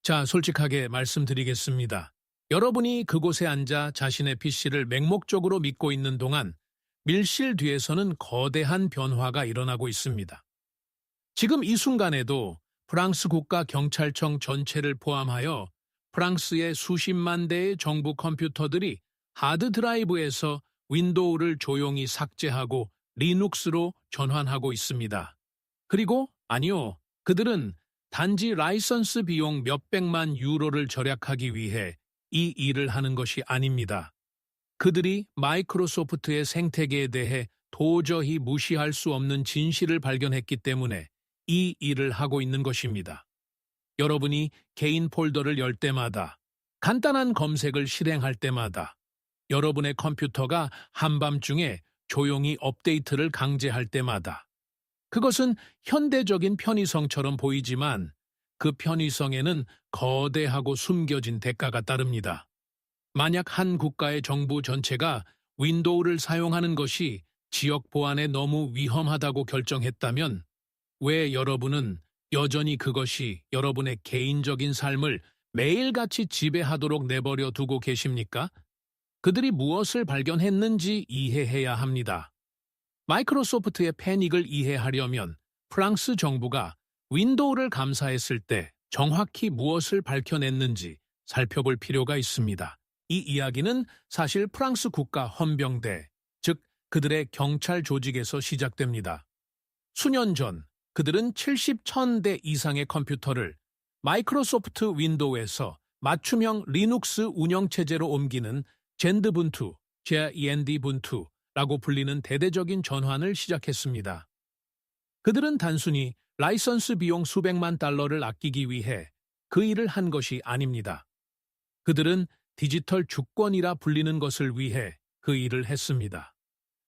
자, 솔직하게 말씀드리겠습니다. 여러분이 그곳에 앉아 자신의 PC를 맹목적으로 믿고 있는 동안 밀실 뒤에서는 거대한 변화가 일어나고 있습니다. 지금 이 순간에도 프랑스 국가 경찰청 전체를 포함하여 프랑스의 수십만 대의 정부 컴퓨터들이 하드 드라이브에서 윈도우를 조용히 삭제하고 리눅스로 전환하고 있습니다. 그리고 아니요, 그들은 단지 라이선스 비용 몇백만 유로를 절약하기 위해 이 일을 하는 것이 아닙니다. 그들이 마이크로소프트의 생태계에 대해 도저히 무시할 수 없는 진실을 발견했기 때문에 이 일을 하고 있는 것입니다. 여러분이 개인 폴더를 열 때마다, 간단한 검색을 실행할 때마다, 여러분의 컴퓨터가 한밤중에 조용히 업데이트를 강제할 때마다, 그것은 현대적인 편의성처럼 보이지만 그 편의성에는 거대하고 숨겨진 대가가 따릅니다. 만약 한 국가의 정부 전체가 윈도우를 사용하는 것이 지역 보안에 너무 위험하다고 결정했다면 왜 여러분은 여전히 그것이 여러분의 개인적인 삶을 매일같이 지배하도록 내버려 두고 계십니까? 그들이 무엇을 발견했는지 이해해야 합니다. 마이크로소프트의 패닉을 이해하려면 프랑스 정부가 윈도우를 감사했을 때 정확히 무엇을 밝혀냈는지 살펴볼 필요가 있습니다. 이 이야기는 사실 프랑스 국가 헌병대, 즉 그들의 경찰 조직에서 시작됩니다. 수년 전 그들은 70,000대 이상의 컴퓨터를 마이크로소프트 윈도우에서 맞춤형 리눅스 운영체제로 옮기는 젠드분투, JEND-분투라고 불리는 대대적인 전환을 시작했습니다. 그들은 단순히 라이선스 비용 수백만 달러를 아끼기 위해 그 일을 한 것이 아닙니다. 그들은 디지털 주권이라 불리는 것을 위해 그 일을 했습니다.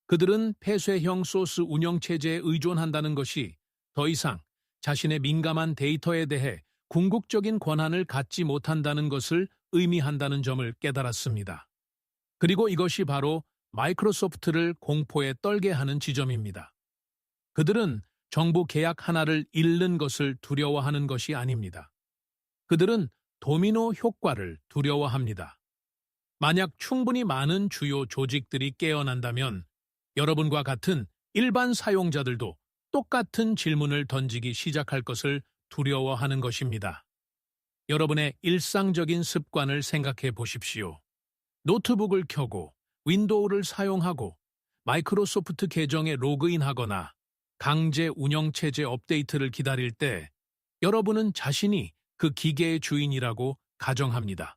그들은 폐쇄형 소스 운영체제에 의존한다는 것이 더 이상 자신의 민감한 데이터에 대해 궁극적인 권한을 갖지 못한다는 것을 의미한다는 점을 깨달았습니다. 그리고 이것이 바로 마이크로소프트를 공포에 떨게 하는 지점입니다. 그들은 정부 계약 하나를 잃는 것을 두려워하는 것이 아닙니다. 그들은 도미노 효과를 두려워합니다. 만약 충분히 많은 주요 조직들이 깨어난다면 여러분과 같은 일반 사용자들도 똑같은 질문을 던지기 시작할 것을 두려워하는 것입니다. 여러분의 일상적인 습관을 생각해 보십시오. 노트북을 켜고 윈도우를 사용하고 마이크로소프트 계정에 로그인하거나 강제 운영체제 업데이트를 기다릴 때 여러분은 자신이 그 기계의 주인이라고 가정합니다.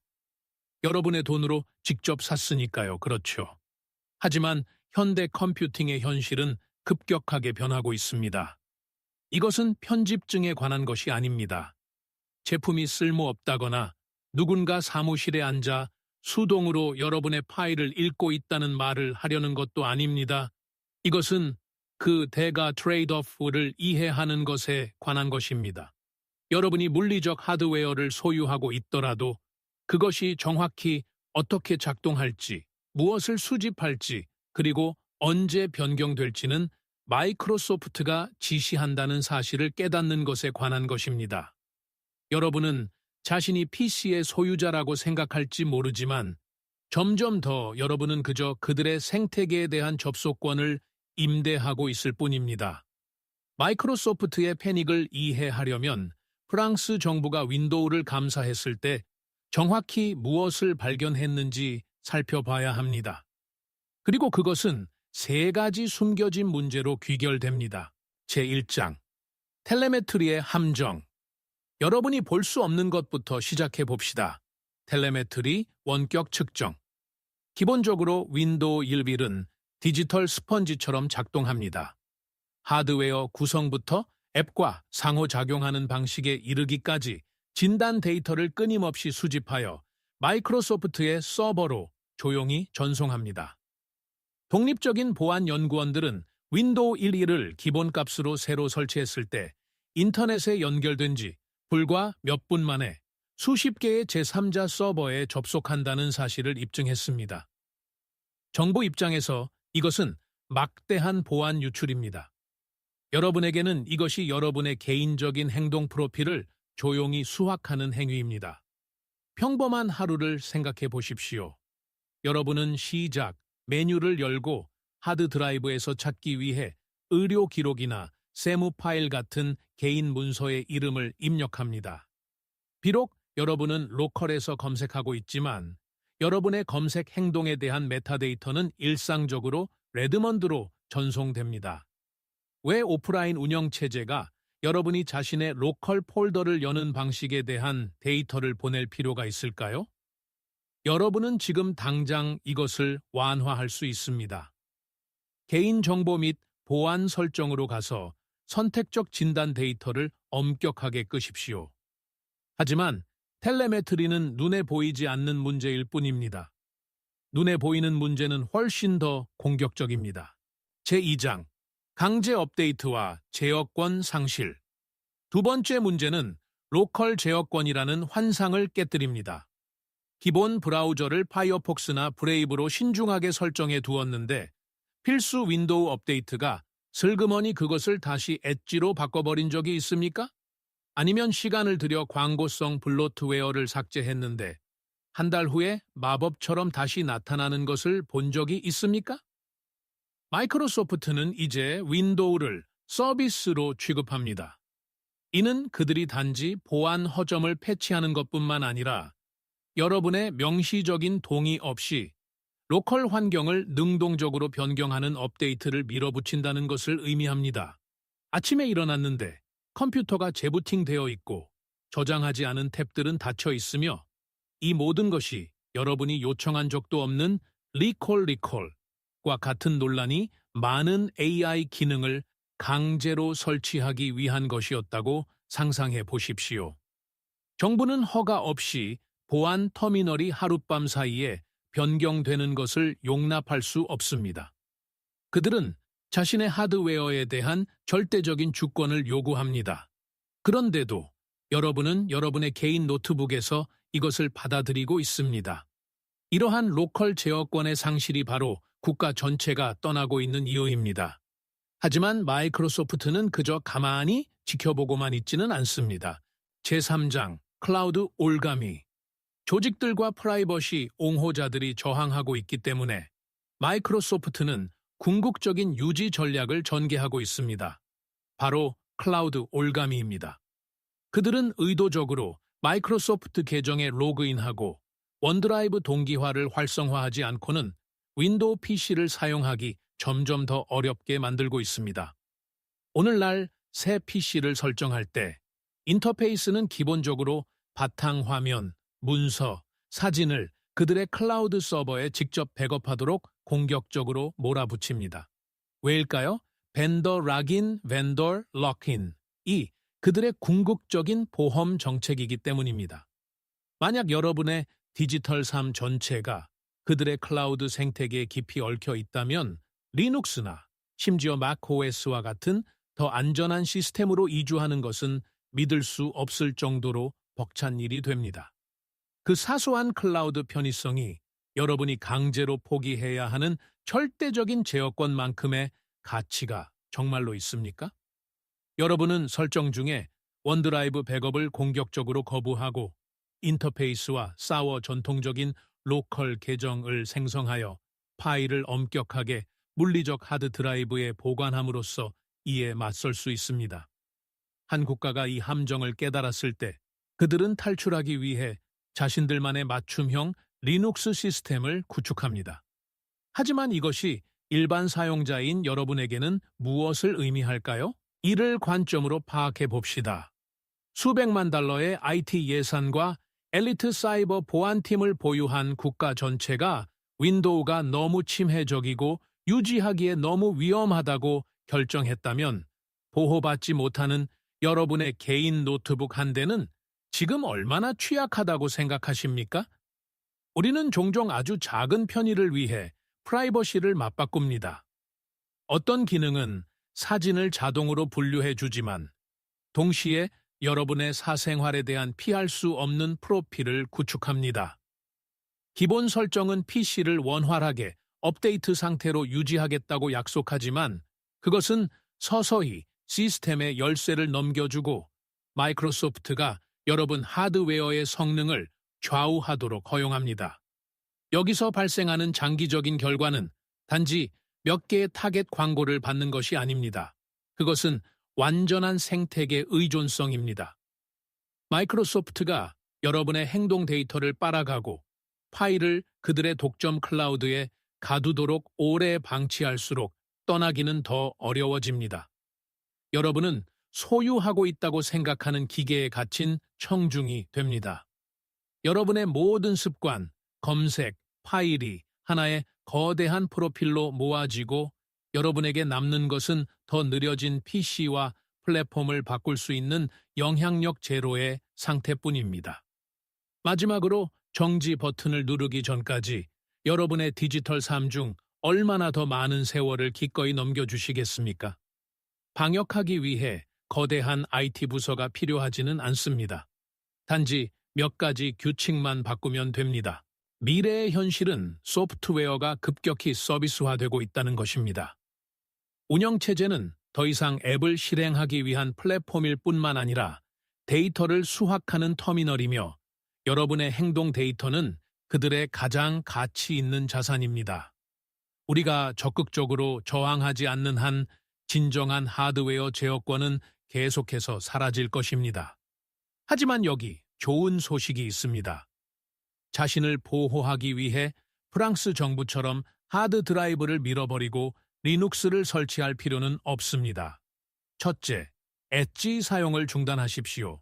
여러분의 돈으로 직접 샀으니까요. 그렇죠. 하지만 현대 컴퓨팅의 현실은 급격하게 변하고 있습니다. 이것은 편집증에 관한 것이 아닙니다. 제품이 쓸모없다거나 누군가 사무실에 앉아 수동으로 여러분의 파일을 읽고 있다는 말을 하려는 것도 아닙니다. 이것은 그 대가 트레이드오프를 이해하는 것에 관한 것입니다. 여러분이 물리적 하드웨어를 소유하고 있더라도 그것이 정확히 어떻게 작동할지, 무엇을 수집할지, 그리고 언제 변경될지는 마이크로소프트가 지시한다는 사실을 깨닫는 것에 관한 것입니다. 여러분은 자신이 PC의 소유자라고 생각할지 모르지만 점점 더 여러분은 그저 그들의 생태계에 대한 접속권을 임대하고 있을 뿐입니다. 마이크로소프트의 패닉을 이해하려면 프랑스 정부가 윈도우를 감사했을 때 정확히 무엇을 발견했는지 살펴봐야 합니다. 그리고 그것은 세 가지 숨겨진 문제로 귀결됩니다. 제1장, 텔레메트리의 함정. 여러분이 볼 수 없는 것부터 시작해 봅시다. 텔레메트리 원격 측정. 기본적으로 윈도우 11은 디지털 스펀지처럼 작동합니다. 하드웨어 구성부터 앱과 상호작용하는 방식에 이르기까지 진단 데이터를 끊임없이 수집하여 마이크로소프트의 서버로 조용히 전송합니다. 독립적인 보안 연구원들은 윈도우 11을 기본값으로 새로 설치했을 때 인터넷에 연결된 지 불과 몇 분 만에 수십 개의 제3자 서버에 접속한다는 사실을 입증했습니다. 정부 입장에서 이것은 막대한 보안 유출입니다. 여러분에게는 이것이 여러분의 개인적인 행동 프로필을 조용히 수확하는 행위입니다. 평범한 하루를 생각해 보십시오. 여러분은 시작, 메뉴를 열고 하드 드라이브에서 찾기 위해 의료 기록이나 세무 파일 같은 개인 문서의 이름을 입력합니다. 비록 여러분은 로컬에서 검색하고 있지만 여러분의 검색 행동에 대한 메타데이터는 일상적으로 레드먼드로 전송됩니다. 왜 오프라인 운영체제가 여러분이 자신의 로컬 폴더를 여는 방식에 대한 데이터를 보낼 필요가 있을까요? 여러분은 지금 당장 이것을 완화할 수 있습니다. 개인정보 및 보안 설정으로 가서 선택적 진단 데이터를 엄격하게 끄십시오. 하지만 텔레메트리는 눈에 보이지 않는 문제일 뿐입니다. 눈에 보이는 문제는 훨씬 더 공격적입니다. 제2장 강제 업데이트와 제어권 상실. 두 번째 문제는 로컬 제어권이라는 환상을 깨뜨립니다. 기본 브라우저를 파이어폭스나 브레이브로 신중하게 설정해 두었는데 필수 윈도우 업데이트가 슬그머니 그것을 다시 엣지로 바꿔버린 적이 있습니까? 아니면 시간을 들여 광고성 블로트웨어를 삭제했는데 한 달 후에 마법처럼 다시 나타나는 것을 본 적이 있습니까? 마이크로소프트는 이제 윈도우를 서비스로 취급합니다. 이는 그들이 단지 보안 허점을 패치하는 것뿐만 아니라 여러분의 명시적인 동의 없이 로컬 환경을 능동적으로 변경하는 업데이트를 밀어붙인다는 것을 의미합니다. 아침에 일어났는데 컴퓨터가 재부팅되어 있고 저장하지 않은 탭들은 닫혀 있으며 이 모든 것이 여러분이 요청한 적도 없는 리콜과 같은 논란이 많은 AI 기능을 강제로 설치하기 위한 것이었다고 상상해 보십시오. 정부는 허가 없이 보안 터미널이 하룻밤 사이에 변경되는 것을 용납할 수 없습니다. 그들은 자신의 하드웨어에 대한 절대적인 주권을 요구합니다. 그런데도 여러분은 여러분의 개인 노트북에서 이것을 받아들이고 있습니다. 이러한 로컬 제어권의 상실이 바로 국가 전체가 떠나고 있는 이유입니다. 하지만 마이크로소프트는 그저 가만히 지켜보고만 있지는 않습니다. 제3장 클라우드 올가미. 조직들과 프라이버시 옹호자들이 저항하고 있기 때문에 마이크로소프트는 궁극적인 유지 전략을 전개하고 있습니다. 바로 클라우드 올가미입니다. 그들은 의도적으로 마이크로소프트 계정에 로그인하고 원드라이브 동기화를 활성화하지 않고는 윈도우 PC를 사용하기 점점 더 어렵게 만들고 있습니다. 오늘날 새 PC를 설정할 때 인터페이스는 기본적으로 바탕화면, 문서, 사진을 그들의 클라우드 서버에 직접 백업하도록 공격적으로 몰아붙입니다. 왜일까요? 벤더 락인, 벤더 럭인이 그들의 궁극적인 보험 정책이기 때문입니다. 만약 여러분의 디지털 삶 전체가 그들의 클라우드 생태계에 깊이 얽혀 있다면 리눅스나 심지어 macOS와 같은 더 안전한 시스템으로 이주하는 것은 믿을 수 없을 정도로 벅찬 일이 됩니다. 그 사소한 클라우드 편의성이 여러분이 강제로 포기해야 하는 절대적인 제어권만큼의 가치가 정말로 있습니까? 여러분은 설정 중에 원드라이브 백업을 공격적으로 거부하고 인터페이스와 싸워 전통적인 로컬 계정을 생성하여 파일을 엄격하게 물리적 하드 드라이브에 보관함으로써 이에 맞설 수 있습니다. 한 국가가 이 함정을 깨달았을 때 그들은 탈출하기 위해 자신들만의 맞춤형 리눅스 시스템을 구축합니다. 하지만 이것이 일반 사용자인 여러분에게는 무엇을 의미할까요? 이를 관점으로 파악해 봅시다. 수백만 달러의 IT 예산과 엘리트 사이버 보안팀을 보유한 국가 전체가 윈도우가 너무 침해적이고 유지하기에 너무 위험하다고 결정했다면 보호받지 못하는 여러분의 개인 노트북 한 대는 지금 얼마나 취약하다고 생각하십니까? 우리는 종종 아주 작은 편의를 위해 프라이버시를 맞바꿉니다. 어떤 기능은 사진을 자동으로 분류해 주지만 동시에 여러분의 사생활에 대한 피할 수 없는 프로필을 구축합니다. 기본 설정은 PC를 원활하게 업데이트 상태로 유지하겠다고 약속하지만 그것은 서서히 시스템의 열쇠를 넘겨주고 마이크로소프트가 여러분 하드웨어의 성능을 좌우하도록 허용합니다. 여기서 발생하는 장기적인 결과는 단지 몇 개의 타겟 광고를 받는 것이 아닙니다. 그것은 완전한 생태계 의존성입니다. 마이크로소프트가 여러분의 행동 데이터를 빨아가고 파일을 그들의 독점 클라우드에 가두도록 오래 방치할수록 떠나기는 더 어려워집니다. 여러분은 소유하고 있다고 생각하는 기계에 갇힌 청중이 됩니다. 여러분의 모든 습관, 검색, 파일이 하나의 거대한 프로필로 모아지고 여러분에게 남는 것은 더 느려진 PC와 플랫폼을 바꿀 수 있는 영향력 제로의 상태뿐입니다. 마지막으로 정지 버튼을 누르기 전까지 여러분의 디지털 삶 중 얼마나 더 많은 세월을 기꺼이 넘겨주시겠습니까? 방역하기 위해 거대한 IT 부서가 필요하지는 않습니다. 단지 몇 가지 규칙만 바꾸면 됩니다. 미래의 현실은 소프트웨어가 급격히 서비스화되고 있다는 것입니다. 운영체제는 더 이상 앱을 실행하기 위한 플랫폼일 뿐만 아니라 데이터를 수확하는 터미널이며 여러분의 행동 데이터는 그들의 가장 가치 있는 자산입니다. 우리가 적극적으로 저항하지 않는 한 진정한 하드웨어 제어권은 계속해서 사라질 것입니다. 하지만 여기 좋은 소식이 있습니다. 자신을 보호하기 위해 프랑스 정부처럼 하드 드라이브를 밀어버리고 리눅스를 설치할 필요는 없습니다. 첫째, 엣지 사용을 중단하십시오.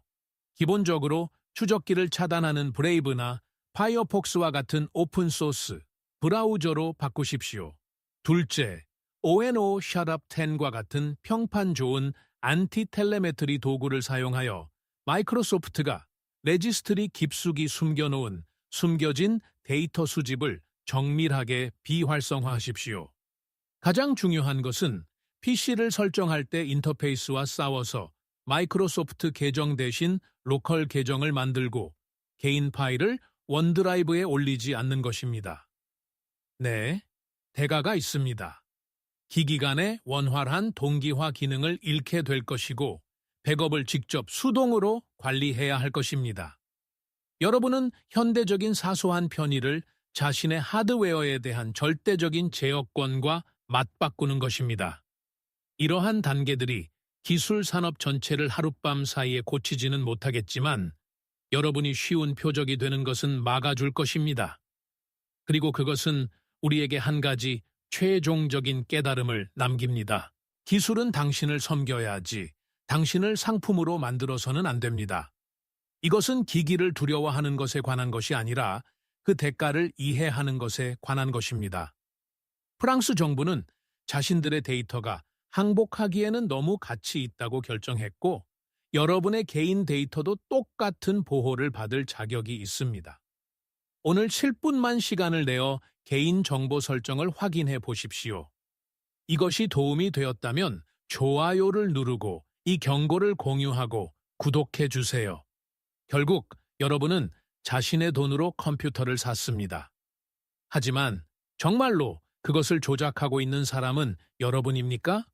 기본적으로 추적기를 차단하는 브레이브나 파이어폭스와 같은 오픈소스, 브라우저로 바꾸십시오. 둘째, ONO Shut-up 10과 같은 평판 좋은 안티-텔레메트리 도구를 사용하여 마이크로소프트가 레지스트리 깊숙이 숨겨놓은 숨겨진 데이터 수집을 정밀하게 비활성화하십시오. 가장 중요한 것은 PC를 설정할 때 인터페이스와 싸워서 마이크로소프트 계정 대신 로컬 계정을 만들고 개인 파일을 원드라이브에 올리지 않는 것입니다. 네, 대가가 있습니다. 기기 간의 원활한 동기화 기능을 잃게 될 것이고 백업을 직접 수동으로 관리해야 할 것입니다. 여러분은 현대적인 사소한 편의를 자신의 하드웨어에 대한 절대적인 제어권과 맞바꾸는 것입니다. 이러한 단계들이 기술 산업 전체를 하룻밤 사이에 고치지는 못하겠지만 여러분이 쉬운 표적이 되는 것은 막아줄 것입니다. 그리고 그것은 우리에게 한 가지 최종적인 깨달음을 남깁니다. 기술은 당신을 섬겨야지 당신을 상품으로 만들어서는 안 됩니다. 이것은 기기를 두려워하는 것에 관한 것이 아니라 그 대가를 이해하는 것에 관한 것입니다. 프랑스 정부는 자신들의 데이터가 항복하기에는 너무 가치 있다고 결정했고 여러분의 개인 데이터도 똑같은 보호를 받을 자격이 있습니다. 오늘 7분만 시간을 내어 개인정보 설정을 확인해 보십시오. 이것이 도움이 되었다면 좋아요를 누르고 이 경고를 공유하고 구독해 주세요. 결국 여러분은 자신의 돈으로 컴퓨터를 샀습니다. 하지만 정말로 그것을 조작하고 있는 사람은 여러분입니까?